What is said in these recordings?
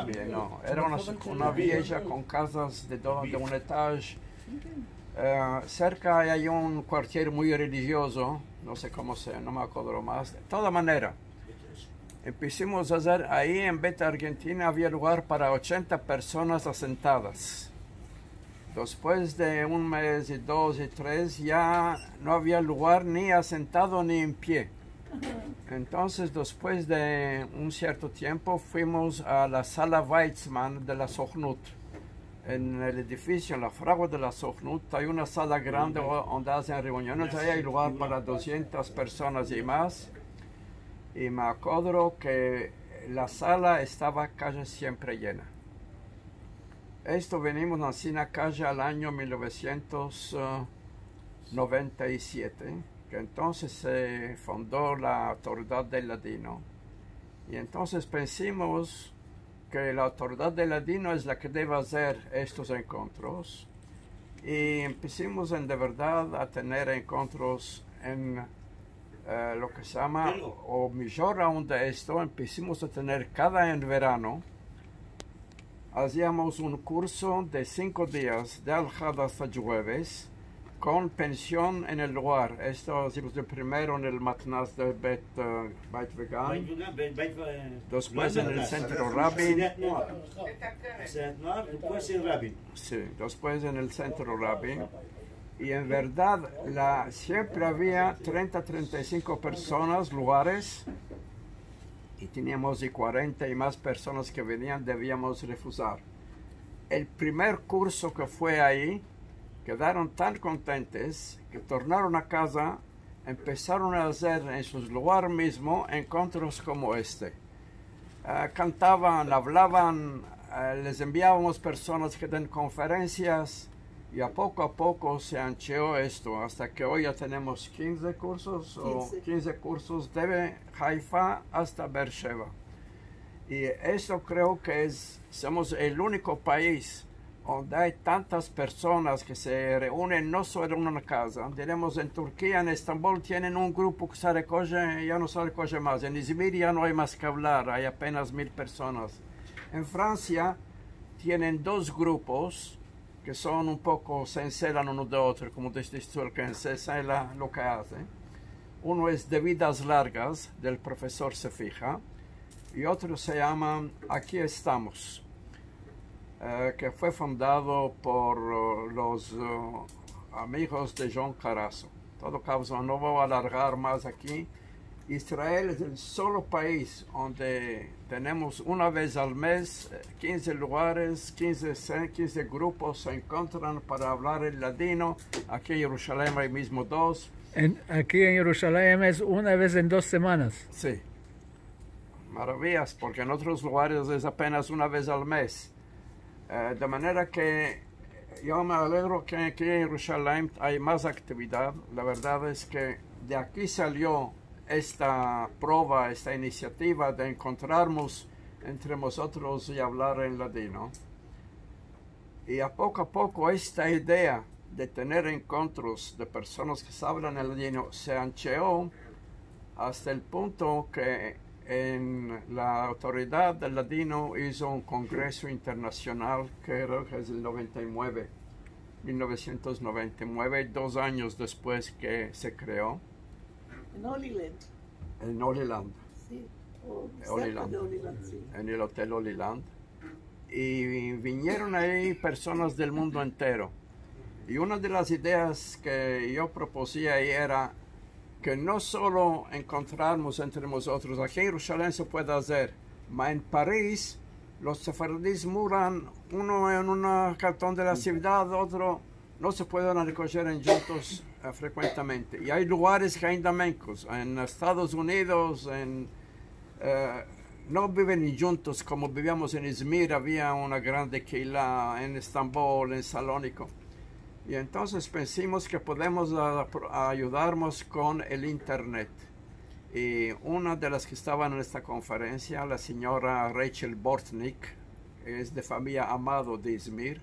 también, no. Era una villa con casas de un etaje. Cerca hay un cuartier muy religioso, no sé cómo sea, no me acuerdo más. De toda manera, empezamos a hacer, ahí en Beta Argentina había lugar para 80 personas asentadas. Después de un mes y 2 y 3 ya no había lugar ni asentado ni en pie. Entonces, después de un cierto tiempo, fuimos a la sala Weizmann de la Sochnut. En el edificio, en la fragua de la Sochnut, hay una sala grande donde hacen reuniones. Ahí hay lugar para 200 personas y más. Y me acuerdo que la sala estaba casi siempre llena. Esto venimos así en la calle al año 1997, que entonces se fundó la Autoridad del Ladino. Y entonces pensamos que la Autoridad del Ladino es la que debe hacer estos encuentros. Y empezamos de verdad a tener encuentros en lo que se llama, o mejor aún de esto, empezamos a tener cada en verano. Hacíamos un curso de 5 días, de Al-Had hasta jueves, con pensión en el lugar. Esto hicimos de primero en el Matnaz de Beit Vegan, después en el Centro Rabin. Sí, después en el Centro Rabin. Y en verdad siempre había 30-35 personas, lugares, y teníamos de 40 y más personas que venían, debíamos refusar. El primer curso que fue ahí, quedaron tan contentos que tornaron a casa, empezaron a hacer en sus lugares mismo encuentros como este. Cantaban, hablaban, les enviábamos personas que den conferencias, y a poco se ancheó esto, hasta que hoy ya tenemos 15 cursos, o 15 cursos de Haifa hasta Beersheba. Y eso creo que somos el único país donde hay tantas personas que se reúnen no solo en una casa. Diremos en Turquía, en Estambul, tienen un grupo que se recoge, ya no se recoge más. En Izmir ya no hay más que hablar, hay apenas 1000 personas. En Francia tienen 2 grupos que son un poco, se encelan uno de otro, como dices tú, que encela lo que hace. Uno es de vidas largas, del profesor Sefija, y otro se llama Aquí estamos, que fue fundado por los amigos de John Carazo. Todo caso, no voy a alargar más aquí. Israel es el solo país donde tenemos una vez al mes 15 lugares, 15 grupos se encuentran para hablar el ladino. Aquí en Jerusalén hay mismo 2. Aquí en Jerusalén es una vez en 2 semanas. Sí, maravillas, porque en otros lugares es apenas una vez al mes. De manera que yo me alegro que aquí en Jerusalén hay más actividad. La verdad es que de aquí salió esta prueba, esta iniciativa de encontrarnos entre nosotros y hablar en ladino. Y a poco esta idea de tener encuentros de personas que hablan el ladino se ancheó hasta el punto que en la Autoridad del Ladino hizo un congreso internacional que creo que es el 1999, 2 años después que se creó. En Holy Land. En Holy Land. Sí, Holy Land. de Holy Land, sí. En el Hotel Holy Land. Y vinieron ahí personas del mundo entero. Y una de las ideas que yo propusía ahí era que no solo encontrarnos entre nosotros, aquí en Jerusalén se puede hacer, pero en París los sefardíes muran, uno en un cartón de la ciudad, otro no se pueden recoger en juntos frecuentemente. Y hay lugares que ainda menos, en Estados Unidos, no viven juntos como vivíamos en Izmir, había una grande Keilah, en Estambul, en Salónico. Y entonces pensamos que podemos ayudarnos con el Internet. Y una de las que estaban en esta conferencia, la señora Rachel Bortnick, es de familia Amado de Izmir,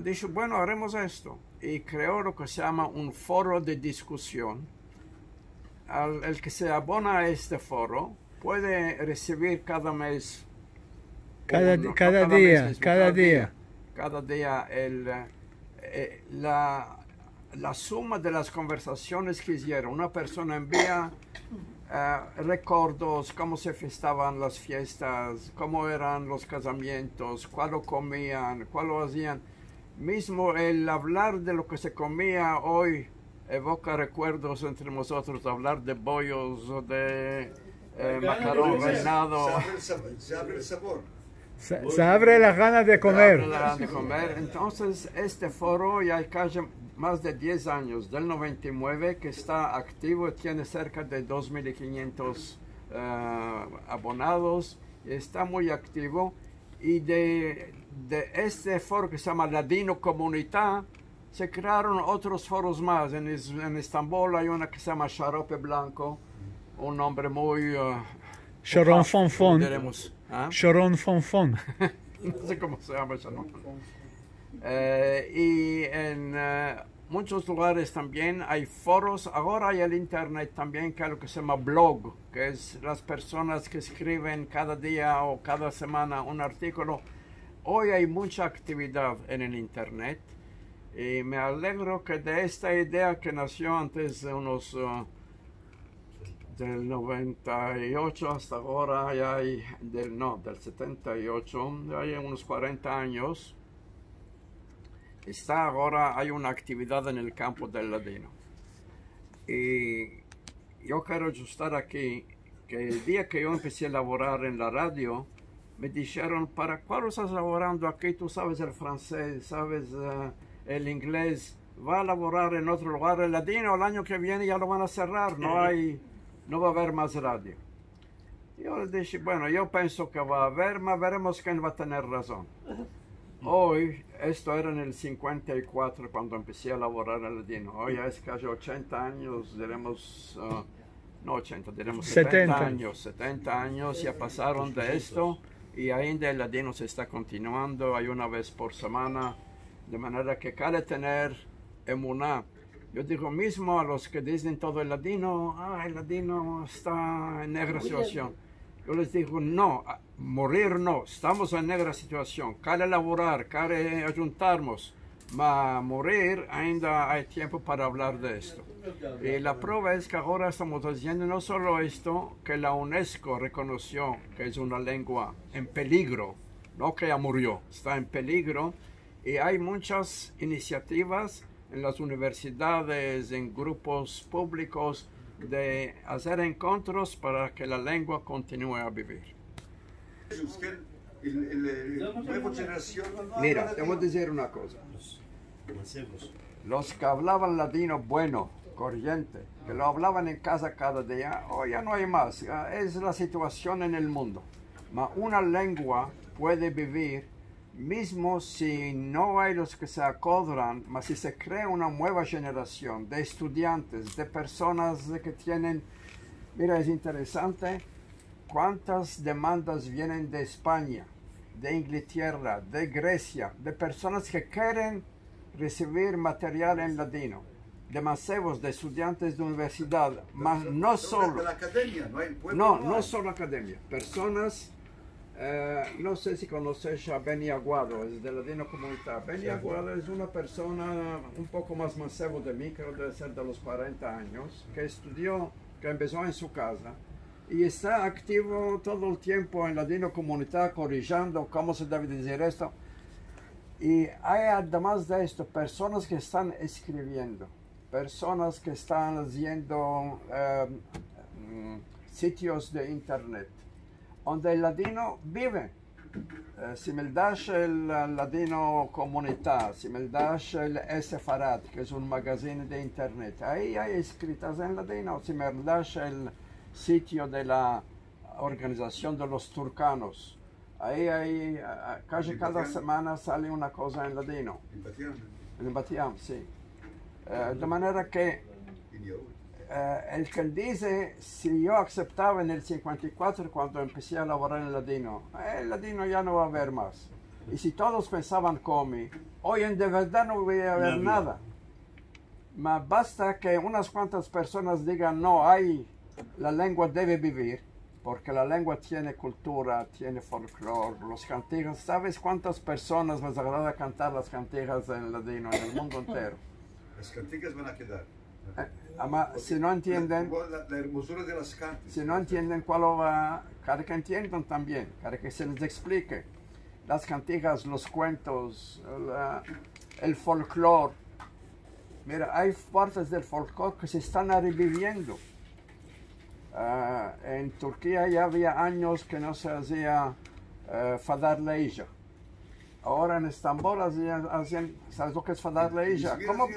dijo, bueno, haremos esto. Y creó lo que se llama un foro de discusión. El que se abona a este foro puede recibir cada mes Cada no día, mes mismo, cada día. Cada día la suma de las conversaciones que hicieron. Una persona envía recuerdos, cómo se festaban las fiestas, cómo eran los casamientos, cuál lo comían, cuál lo hacían. Mismo el hablar de lo que se comía hoy evoca recuerdos entre nosotros, hablar de bollos o de macarón reinado. Se abre el sabor. Se abre las ganas de comer. Entonces, este foro ya hay casi más de 10 años, del 99, que está activo, tiene cerca de 2.500 abonados, está muy activo. Y de este foro que se llama Ladino Comunità, se crearon otros foros más. En Estambul hay una que se llama Xarope Blanco, un nombre muy... Sharon Fonfon. Sharon Fonfon. No sé cómo se llama Sharon. Y en muchos lugares también hay foros. Ahora hay el internet también, que es lo que se llama blog, que es las personas que escriben cada día o cada semana un artículo. Hoy hay mucha actividad en el internet y me alegro que de esta idea que nació antes de unos... del 98 hasta ahora, ya hay, del 78, ya hay unos 40 años, hay una actividad en el campo del ladino. Y yo quiero estar aquí, que el día que yo empecé a laborar en la radio, me dijeron, ¿para cuál estás laborando aquí? Tú sabes el francés, sabes el inglés, va a laborar en otro lugar. El ladino el año que viene ya lo van a cerrar, no va a haber más radio. Yo les dije, bueno, yo pienso que va a haber, mas veremos quién va a tener razón. Hoy, esto era en el 54 cuando empecé a laborar en el ladino. Hoy es casi 80 años, diremos, no 80, diremos 70 años. 70 años ya pasaron de esto y ainda el ladino se está continuando. Hay una vez por semana, de manera que cada tener emuná. Yo digo mismo a los que dicen todo el ladino está en negra situación. Yo les digo, no, morir no, estamos en negra situación. Quiere laborar, quiere ayuntarnos, pero morir ainda hay tiempo para hablar de esto. Y la prueba es que ahora estamos haciendo no solo esto, que la UNESCO reconoció que es una lengua en peligro, no que ya murió, está en peligro. Y hay muchas iniciativas en las universidades, en grupos públicos, de hacer encuentros para que la lengua continúe a vivir. Nueva generación. Mira, te voy a decir una cosa. Los que hablaban ladino bueno, corriente, que lo hablaban en casa cada día, hoy ya no hay más. Es la situación en el mundo. Pero una lengua puede vivir mismo si no hay los que se acodran, mas si se crea una nueva generación de estudiantes, de personas que tienen... Mira, es interesante cuántas demandas vienen de España, de Inglaterra, de Grecia, de personas que quieren recibir material en ladino, de macebos, de estudiantes de universidad, mas no solo... No solo academia, personas... no sé si conoces a Benny Aguado, es de Ladino Comunità. Benny Aguado es una persona un poco más mancebo de mí, creo que debe ser de los 40 años, que estudió, que empezó en su casa y está activo todo el tiempo en Ladino Comunità, corrigiendo cómo se debe decir esto. Y hay además de esto personas que están escribiendo, personas que están haciendo sitios de internet, donde el ladino vive. Si me das el Ladino Comunità, si me das el Sefarad, que es un magazine de internet, ahí hay escritas en ladino. Si me das el sitio de la organización de los turcanos, ahí hay, casi cada semana sale una cosa en ladino. En Batiam, sí. De manera que el que dice, si yo aceptaba en el 54 cuando empecé a laborar en el ladino ya no va a haber más. Y si todos pensaban como mí, hoy en de verdad no voy a haber nada. Mas basta que unas cuantas personas digan, no, la lengua debe vivir, porque la lengua tiene cultura, tiene folclore, los cantigas. ¿Sabes cuántas personas les agrada cantar las cantigas en ladino en el mundo entero? Las cantigas van a quedar. Si no entienden, La hermosura de las cantas. si no entienden cuál va, para que entiendan también, para que se les explique. Las cantigas, los cuentos, el folclore. Mira, hay partes del folclore que se están reviviendo. En Turquía ya había años que no se hacía Fadar Leija. Ahora en Estambul hacían, ¿sabes lo que es Fadar Leija? ¿Cómo?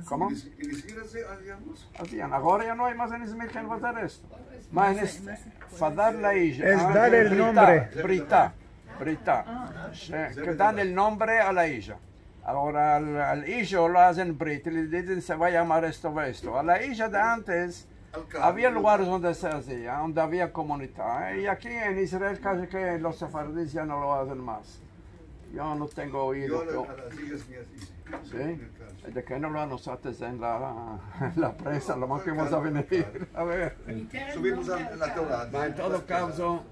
¿Cómo? En Izmir hacíamos. Hacían. Ahora ya no hay más en Izmir que hacer esto. Más en Fadar Leija. Es dar el nombre. Brita. Que dan el nombre a la isla. Ahora al hijo lo hacen Brit y le dicen se va a llamar esto. A la isla de antes había lugares donde se hacía, donde había comunidad. Y aquí en Israel casi que los sefardíes ya no lo hacen más. Yo no tengo oído. Yo a las hijas mías hice. ¿Sí? De que no lo anotaste en la prensa, lo más que vamos a venir. A ver. Subimos a la Torah. En todo caso,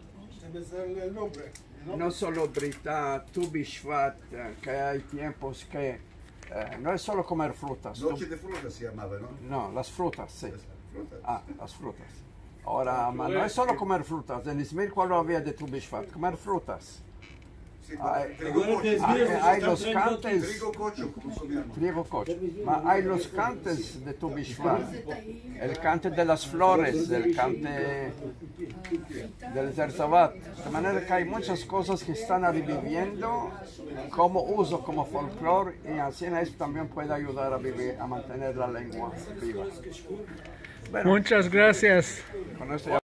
El nombre. no solo Brita, Tu Bishvat, que hay tiempos que no es solo comer frutas. Noche de frutas se llamaba, ¿no? No, las frutas, sí. Frutas. Las frutas. Ahora, no es solo comer frutas. En Izmir, ¿cuál había de Tu Bishvat? Comer frutas. Sí, Hay, trigo cocho. hay los cantes, Trigo cocho, como se llama. trigo cocho. Hay los cantes de Tu Bishvat. El cante de las flores, el cante del Zerzavat. De manera que hay muchas cosas que están reviviendo como uso, como folclore, y así en eso también puede ayudar a vivir, a mantener la lengua viva. Bueno, Muchas gracias. con esto ya